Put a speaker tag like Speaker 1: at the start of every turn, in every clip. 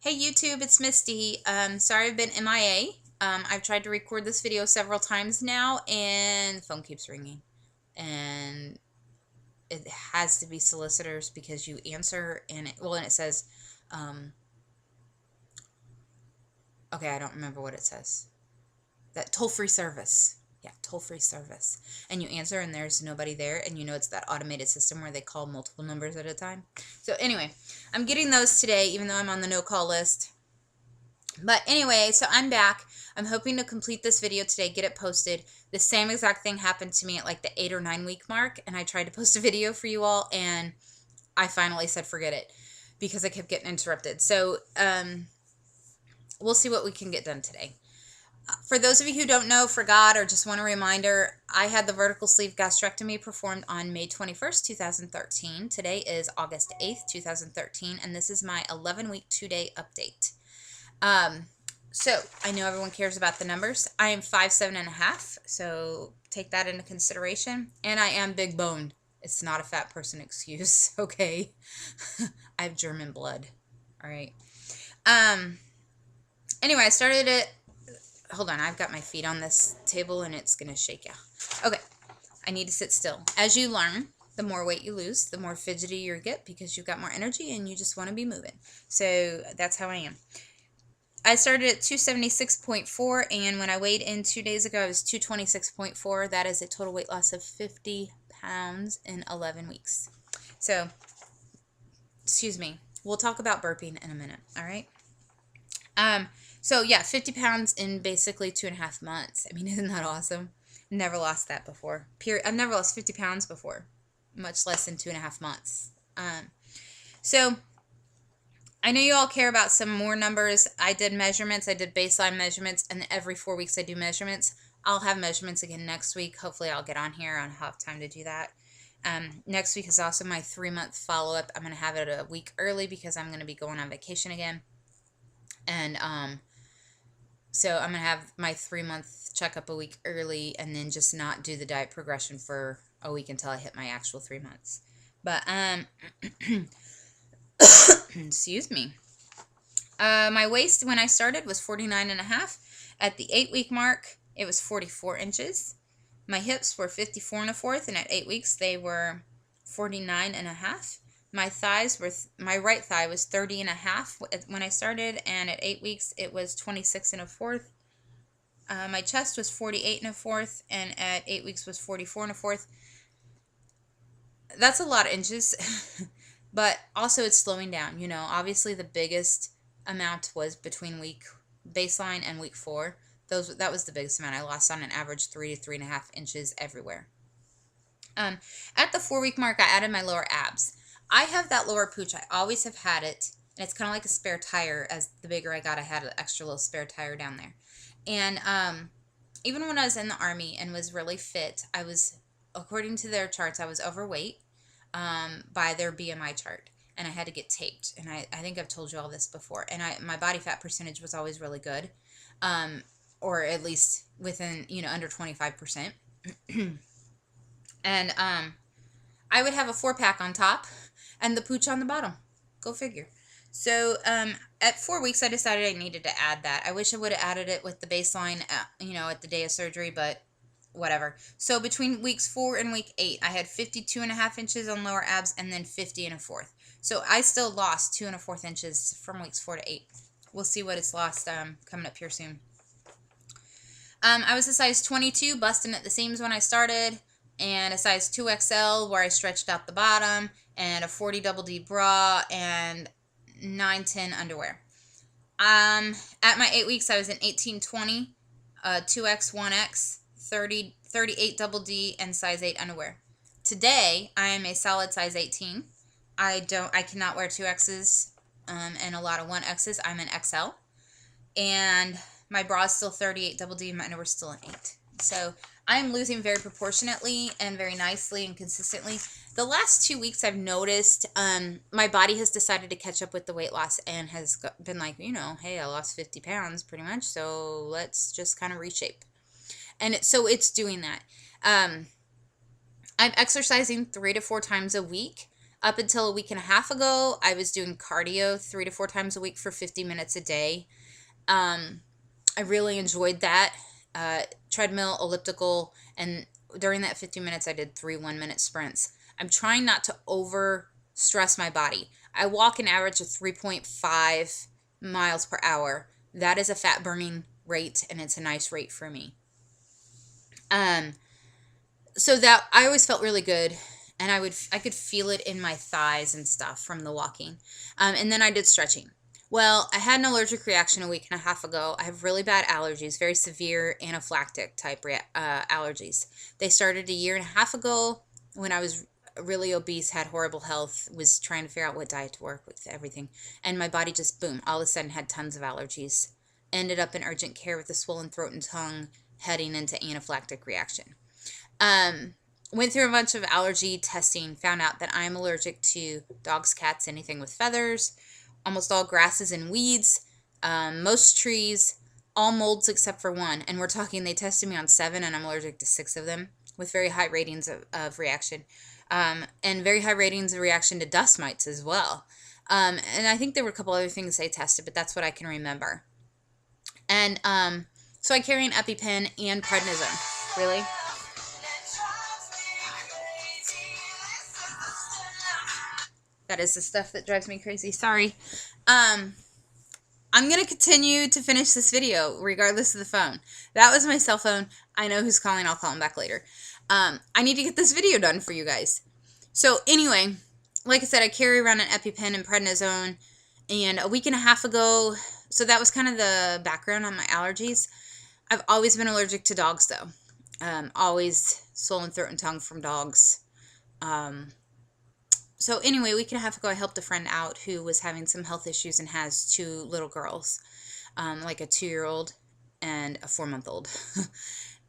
Speaker 1: Hey YouTube, it's Misty. Sorry I've been MIA. I've tried to record this video several times now and the phone keeps ringing. And it has to be solicitors because you answer and it says, um, okay, I don't remember what it says. That toll-free service. Yeah, toll-free service. And you answer and there's nobody there and you know it's that automated system where they call multiple numbers at a time. So anyway, I'm getting those today even though I'm on the no-call list. But anyway, so I'm back. I'm hoping to complete this video today, get it posted. The same exact thing happened to me at like the 8 or 9 week mark, and I tried to post a video for you all, and I finally said forget it because I kept getting interrupted. So we'll see what we can get done today. For those of you who don't know, forgot, or just want a reminder, I had the vertical sleeve gastrectomy performed on May 21st, 2013. Today is August 8th, 2013, and this is my 11-week, 2-day update. So I know everyone cares about the numbers. I am 5'7.5", so take that into consideration. And I am big boned. It's not a fat person excuse, okay? I have German blood. All right. Anyway, I started it. Hold on, I've got my feet on this table and it's gonna shake you. Okay, I need to sit still. As you learn, the more weight you lose, the more fidgety you get because you've got more energy and you just want to be moving. So that's how I am. I started at 276.4, and when I weighed in 2 days ago, I was 226.4. That is a total weight loss of 50 pounds in 11 weeks. So, excuse me. We'll talk about burping in a minute, all right? So yeah, 50 pounds in basically 2.5 months. I mean, isn't that awesome? Never lost that before. Period. I've never lost 50 pounds before, much less in 2.5 months. So I know you all care about some more numbers. I did measurements. I did baseline measurements, and every 4 weeks I do measurements. I'll have measurements again next week. Hopefully I'll get on here. I'll have time to do that. Next week is also my 3-month follow-up. I'm going to have it a week early because I'm going to be going on vacation again. And so I'm going to have my 3-month checkup a week early and then just not do the diet progression for a week until I hit my actual 3 months. But, excuse me. My waist when I started was 49.5. At the 8-week mark, it was 44 inches. My hips were 54.25, and at 8 weeks, they were 49.5. My right thigh was 30.5 when I started, and at 8 weeks, it was 26.25. My chest was 48.25, and at 8 weeks was 44.25. That's a lot of inches. But also it's slowing down. You know, obviously the biggest amount was between week baseline and week 4. That was the biggest amount. I lost on an average 3 to 3.5 inches everywhere. At the 4-week mark, I added my lower abs. I have that lower pooch. I always have had it, and it's kind of like a spare tire. As the bigger I got, I had an extra little spare tire down there. And even when I was in the Army and was really fit, I was, according to their charts, I was overweight. By their BMI chart, and I had to get taped, and I think I've told you all this before, and my body fat percentage was always really good, or at least within, under 25%. And I would have a 4-pack on top and the pooch on the bottom. Go figure. So at 4 weeks, I decided I needed to add that. I wish I would have added it with the baseline, at the day of surgery, but whatever. So between weeks 4 and week 8, I had 52.5 inches on lower abs and then 50.25. So I still lost 2.25 inches from weeks 4 to 8. We'll see what it's lost coming up here soon. I was a size 22, busting at the seams when I started, and a size 2XL where I stretched out the bottom, and a 40 double D bra, and 910 underwear. At my 8 weeks, I was an 18-20, 2X, 1X, 38 double D, and size 8 underwear. Today, I am a solid size 18. I cannot wear 2Xs and a lot of 1Xs. I'm an XL. And my bra is still 38 double D, and my underwear is still an 8. So I'm losing very proportionately and very nicely and consistently. The last 2 weeks I've noticed my body has decided to catch up with the weight loss and has been like, hey, I lost 50 pounds pretty much, so let's just kind of reshape. And so it's doing that. I'm exercising 3 to 4 times a week. Up until a week and a half ago, I was doing cardio 3 to 4 times a week for 50 minutes a day. I really enjoyed that. Treadmill, elliptical, and during that 50 minutes, I did 3 1-minute sprints. I'm trying not to over stress my body. I walk an average of 3.5 miles per hour. That is a fat burning rate, and it's a nice rate for me. So that I always felt really good, and I could feel it in my thighs and stuff from the walking. And then I did stretching. Well, I had an allergic reaction a week and a half ago. I have really bad allergies, very severe anaphylactic type allergies. They started a year and a half ago when I was really obese, had horrible health, was trying to figure out what diet to work with, everything. And my body just, boom, all of a sudden had tons of allergies. Ended up in urgent care with a swollen throat and tongue, heading into anaphylactic reaction. Went through a bunch of allergy testing, found out that I'm allergic to dogs, cats, anything with feathers, almost all grasses and weeds, most trees, all molds except for one. And we're talking, they tested me on 7 and I'm allergic to 6 of them with very high ratings of reaction. And very high ratings of reaction to dust mites as well. And I think there were a couple other things they tested, but that's what I can remember. And so I carry an EpiPen and prednisone. Really? That is the stuff that drives me crazy. Sorry. I'm going to continue to finish this video regardless of the phone. That was my cell phone. I know who's calling. I'll call him back later. I need to get this video done for you guys. So anyway, like I said, I carry around an EpiPen and prednisone. And a week and a half ago, so that was kind of the background on my allergies. I've always been allergic to dogs, though. Always swollen throat and tongue from dogs. So anyway, a week and a half ago, I helped a friend out who was having some health issues and has 2 little girls, like a 2-year-old and a 4-month-old.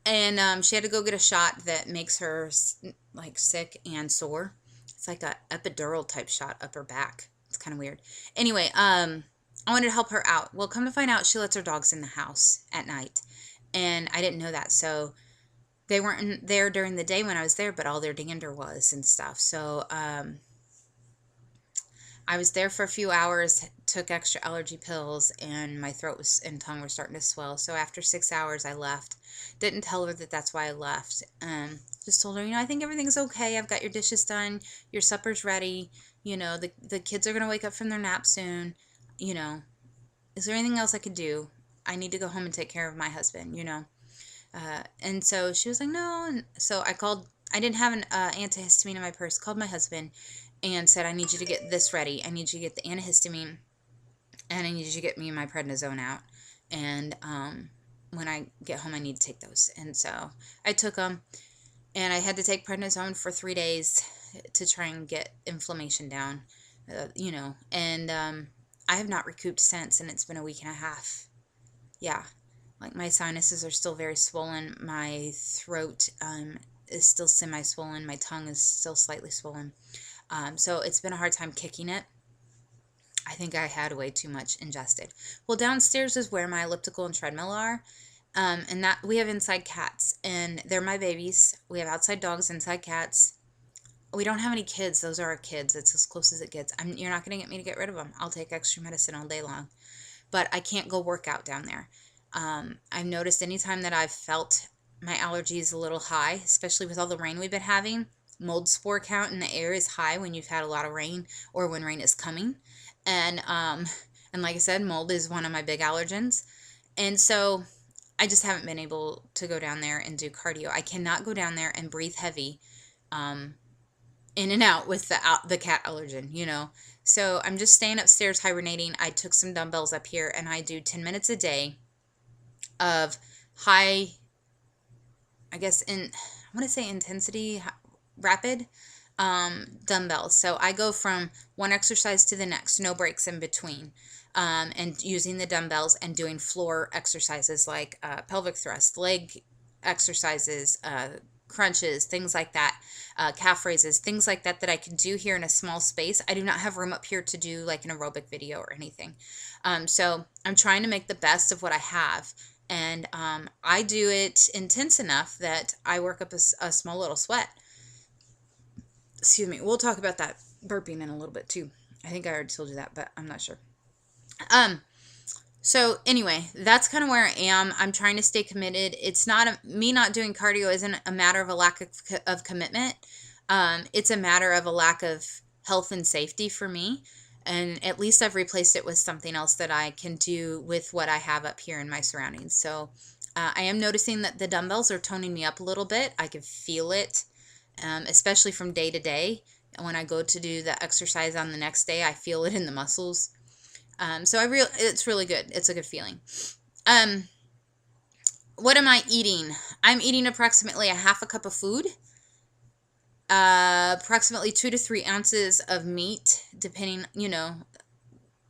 Speaker 1: And she had to go get a shot that makes her like sick and sore. It's like a epidural type shot up her back. It's kind of weird. Anyway, I wanted to help her out. Well, come to find out, she lets her dogs in the house at night, and I didn't know that. So they weren't there during the day when I was there, but all their dander was and stuff. So I was there for a few hours, took extra allergy pills, and my throat and tongue were starting to swell. So after 6 hours, I left. Didn't tell her that that's why I left. Just told her, I think everything's okay. I've got your dishes done. Your supper's ready. The kids are going to wake up from their nap soon. Is there anything else I could do? I need to go home and take care of my husband, And so she was like, no. And so I called. I didn't have an antihistamine in my purse. Called my husband and said, I need you to get this ready. I need you to get the antihistamine, and I need you to get me my prednisone out. And when I get home, I need to take those. And so I took them, and I had to take prednisone for 3 days to try and get inflammation down, And I have not recouped since, and it's been a week and a half. Yeah, like my sinuses are still very swollen. My throat is still semi-swollen. My tongue is still slightly swollen. So it's been a hard time kicking it. I think I had way too much ingested. Well, downstairs is where my elliptical and treadmill are. And that we have inside cats, and they're my babies. We have outside dogs, inside cats. We don't have any kids. Those are our kids. It's as close as it gets. You're not going to get me to get rid of them. I'll take extra medicine all day long. But I can't go work out down there. I've noticed anytime that I've felt my allergies a little high, especially with all the rain we've been having, mold spore count in the air is high when you've had a lot of rain or when rain is coming. And like I said, mold is one of my big allergens. And so I just haven't been able to go down there and do cardio. I cannot go down there and breathe heavy in and out with the cat allergen, So I'm just staying upstairs hibernating. I took some dumbbells up here, and I do 10 minutes a day of high, I want to say intensity, rapid dumbbells. So I go from one exercise to the next, no breaks in between, and using the dumbbells and doing floor exercises like pelvic thrust, leg exercises, crunches, things like that, calf raises, things like that I can do here in a small space. I do not have room up here to do like an aerobic video or anything. So I'm trying to make the best of what I have. And I do it intense enough that I work up a small little sweat. Excuse me. We'll talk about that burping in a little bit too. I think I already told you that, but I'm not sure. Um, so anyway, that's kind of where I am. I'm trying to stay committed. It's not me not doing cardio isn't a matter of a lack of commitment. It's a matter of a lack of health and safety for me. And at least I've replaced it with something else that I can do with what I have up here in my surroundings. So I am noticing that the dumbbells are toning me up a little bit. I can feel it, especially from day to day. When I go to do the exercise on the next day, I feel it in the muscles. So it's really good. It's a good feeling. Um, what am I eating? I'm eating approximately a half a cup of food, approximately 2 to 3 ounces of meat, depending,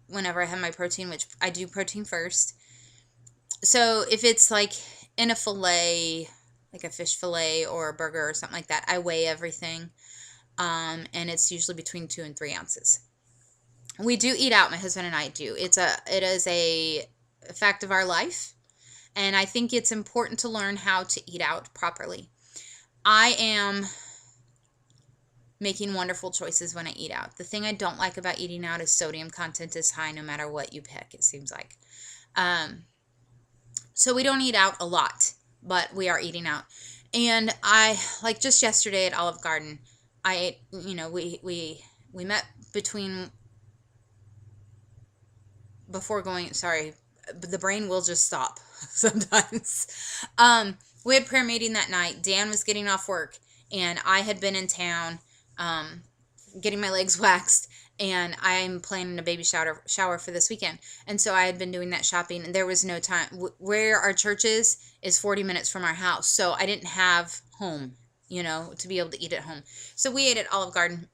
Speaker 1: whenever I have my protein, which I do protein first. So if it's like in a fillet, like a fish fillet or a burger or something like that, I weigh everything. And it's usually between 2 and 3 ounces. We do eat out, my husband and I do. It is a fact of our life, and I think it's important to learn how to eat out properly. I am making wonderful choices when I eat out. The thing I don't like about eating out is sodium content is high no matter what you pick, it seems like. So we don't eat out a lot, but we are eating out. And like just yesterday at Olive Garden, I ate, we met before going, sorry, the brain will just stop sometimes. We had prayer meeting that night. Dan was getting off work, and I had been in town getting my legs waxed, and I'm planning a baby shower for this weekend. And so I had been doing that shopping, and there was no time. Where our church is 40 minutes from our house, so I didn't have home, to be able to eat at home. So we ate at Olive Garden.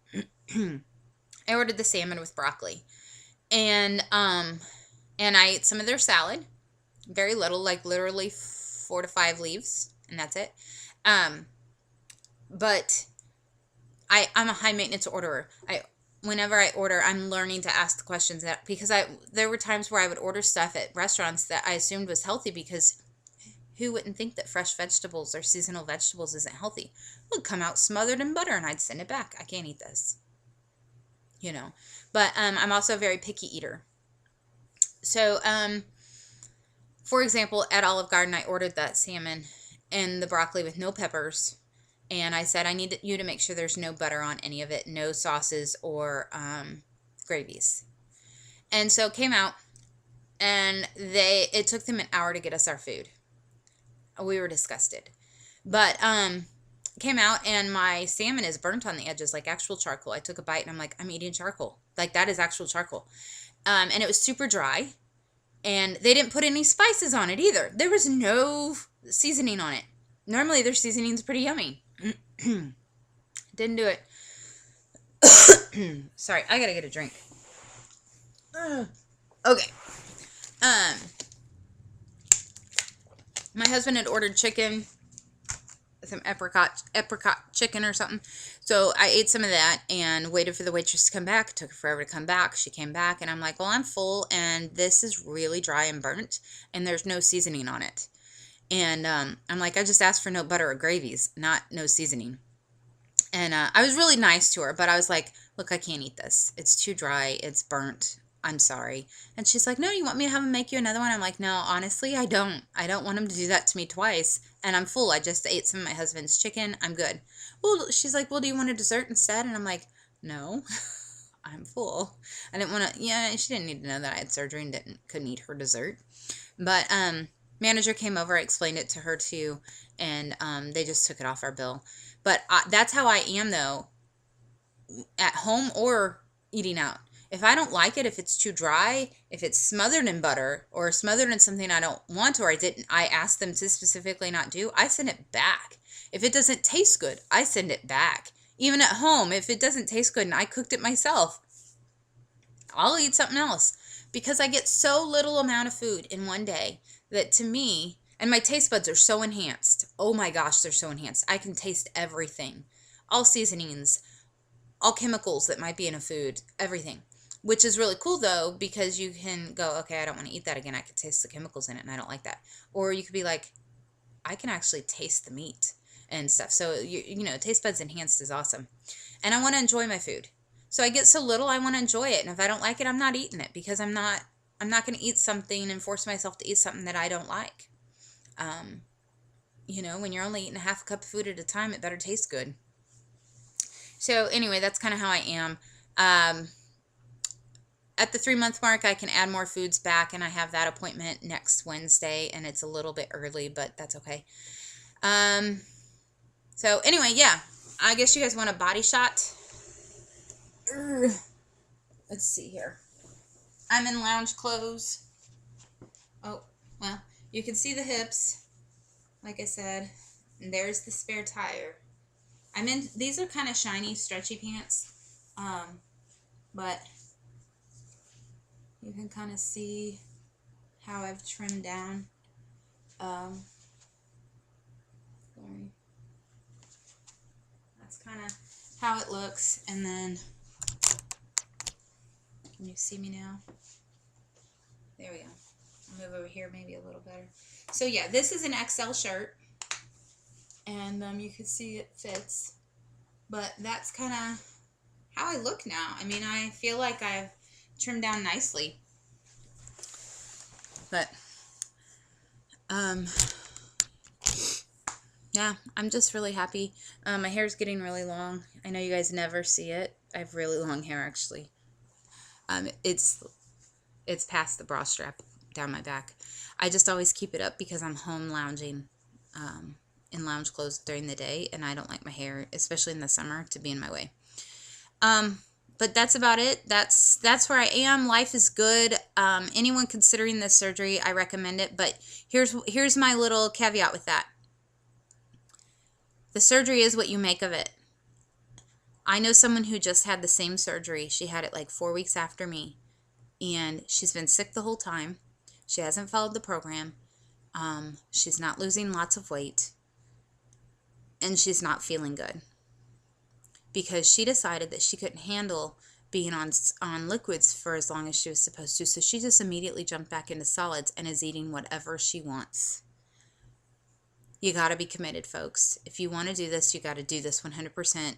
Speaker 1: I ordered the salmon with broccoli. And I ate some of their salad, very little, like literally 4 to 5 leaves, and that's it. But I'm a high maintenance orderer. Whenever I order, I'm learning to ask the questions because there were times where I would order stuff at restaurants that I assumed was healthy, because who wouldn't think that fresh vegetables or seasonal vegetables isn't healthy? It would come out smothered in butter, and I'd send it back. I can't eat this. But I'm also a very picky eater. So, for example, at Olive Garden, I ordered that salmon and the broccoli with no peppers. And I said, I need you to make sure there's no butter on any of it, no sauces or gravies. And so it came out, and it took them an hour to get us our food. We were disgusted. But came out, and my salmon is burnt on the edges like actual charcoal. I took a bite, and I'm like, I'm eating charcoal. Like, that is actual charcoal. And it was super dry, and they didn't put any spices on it either. There was no seasoning on it. Normally their seasoning's pretty yummy. Didn't do it. Sorry, I gotta get a drink. Okay. My husband had ordered chicken, some apricot chicken or something. So I ate some of that and waited for the waitress to come back. It took her forever to come back. She came back, and I'm like, well, I'm full, and this is really dry and burnt, and there's no seasoning on it. And I'm like, I just asked for no butter or gravies, not no seasoning. And I was really nice to her, but I was like, look, I can't eat this. It's too dry. It's burnt. I'm sorry. And she's like, no, you want me to have him make you another one? I'm like, no, honestly, I don't. I don't want him to do that to me twice. And I'm full. I just ate some of my husband's chicken. I'm good. Well, she's like, well, do you want a dessert instead? And I'm like, no, I'm full. I didn't want to, she didn't need to know that I had surgery and couldn't eat her dessert. But manager came over. I explained it to her too. And they just took it off our bill. But that's how I am, though, at home or eating out. If I don't like it, if it's too dry, if it's smothered in butter or smothered in something I don't want, or I asked them to specifically not do, I send it back. If it doesn't taste good, I send it back. Even at home, if it doesn't taste good and I cooked it myself, I'll eat something else, because I get so little amount of food in one day that, to me, and my taste buds are so enhanced. Oh my gosh, they're so enhanced. I can taste everything. All seasonings, all chemicals that might be in a food, everything. Which is really cool, though, because you can go, okay, I don't want to eat that again. I could taste the chemicals in it, and I don't like that. Or you could be like, I can actually taste the meat and stuff. So, taste buds enhanced is awesome. And I want to enjoy my food. So I get so little, I want to enjoy it. And if I don't like it, I'm not eating it, because I'm not going to eat something and force myself to eat something that I don't like. You know, when you're only eating a half a cup of food at a time, it better taste good. So anyway, that's kind of how I am. At the 3-month mark, I can add more foods back, and I have that appointment next Wednesday, and it's a little bit early, but that's okay. So anyway, yeah, I guess you guys want a body shot. Let's see here. I'm in lounge clothes. Oh, well, you can see the hips, like I said, and there's the spare tire. These are kind of shiny, stretchy pants, but you can kind of see how I've trimmed down. Sorry. That's kind of how it looks. And then, can you see me now? There we go. I'll move over here maybe a little better. So yeah, this is an XL shirt, and you can see it fits. But that's kind of how I look now. I mean, I feel like I've trimmed down nicely. But yeah, I'm just really happy. My hair's getting really long. I know you guys never see it. I have really long hair, actually. It's past the bra strap down my back. I just always keep it up because I'm home lounging in lounge clothes during the day, and I don't like my hair, especially in the summer, to be in my way. But that's about it. That's where I am. Life is good. Anyone considering this surgery, I recommend it. But here's my little caveat with that. The surgery is what you make of it. I know someone who just had the same surgery. She had it like 4 weeks after me, and she's been sick the whole time. She hasn't followed the program. She's not losing lots of weight, and she's not feeling good because she decided that she couldn't handle being on liquids for as long as she was supposed to. So she just immediately jumped back into solids and is eating whatever she wants. You got to be committed, folks. If you want to do this, you got to do this 100%.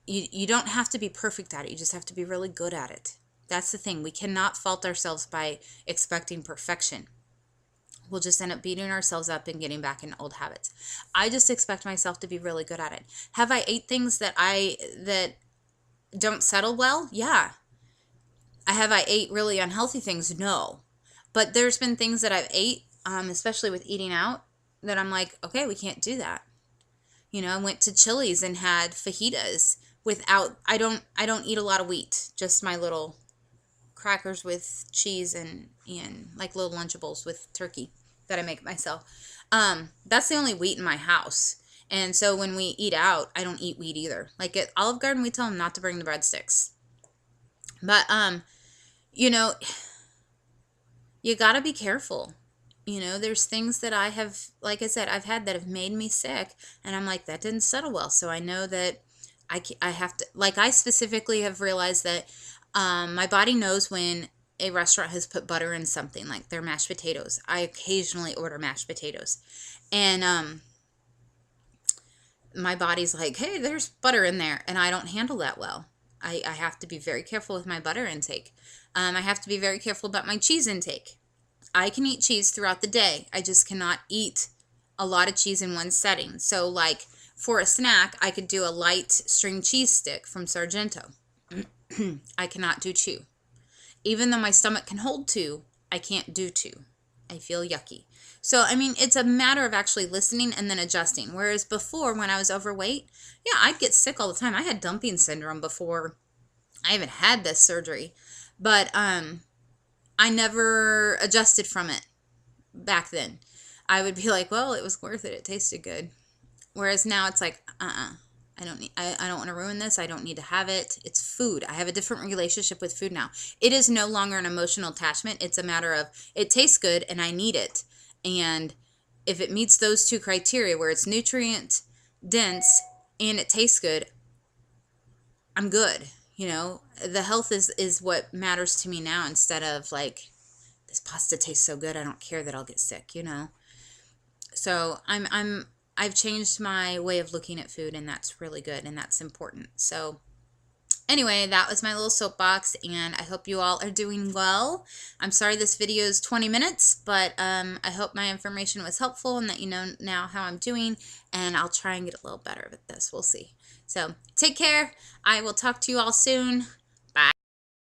Speaker 1: You don't have to be perfect at it. You just have to be really good at it. That's the thing. We cannot fault ourselves by expecting perfection. We'll just end up beating ourselves up and getting back in old habits. I just expect myself to be really good at it. Have I ate things that don't settle well? Yeah. Have I ate really unhealthy things? No. But there's been things that I've ate, especially with eating out, that I'm like, okay, we can't do that. You know, I went to Chili's and had fajitas without, I don't eat a lot of wheat, just my little crackers with cheese and like little Lunchables with turkey that I make myself. That's the only wheat in my house. And so when we eat out, I don't eat wheat either. Like at Olive Garden, we tell them not to bring the breadsticks. But, you know, you got to be careful. You know, there's things that I have, like I said, I've had that have made me sick. And I'm like, that didn't settle well. So I know that I have to, like I specifically have realized that my body knows when a restaurant has put butter in something, like their mashed potatoes. I occasionally order mashed potatoes. And my body's like, hey, there's butter in there. And I don't handle that well. I have to be very careful with my butter intake. I have to be very careful about my cheese intake. I can eat cheese throughout the day. I just cannot eat a lot of cheese in one setting. So like for a snack, I could do a light string cheese stick from Sargento. I cannot do 2. Even though my stomach can hold 2, I can't do 2. I feel yucky. So, I mean, it's a matter of actually listening and then adjusting. Whereas before, when I was overweight, yeah, I'd get sick all the time. I had dumping syndrome before I even had this surgery. But I never adjusted from it back then. I would be like, well, it was worth it. It tasted good. Whereas now it's like, I don't want to ruin this. I don't need to have it. It's food. I have a different relationship with food now. It is no longer an emotional attachment. It's a matter of it tastes good and I need it. And if it meets those 2 criteria where it's nutrient dense and it tastes good, I'm good. You know, the health is what matters to me now, instead of like, this pasta tastes so good, I don't care that I'll get sick, you know. So I've changed my way of looking at food, and that's really good, and that's important. So anyway, that was my little soapbox, and I hope you all are doing well. I'm sorry this video is 20 minutes, but I hope my information was helpful and that you know now how I'm doing, and I'll try and get a little better with this. We'll see. So take care. I will talk to you all soon.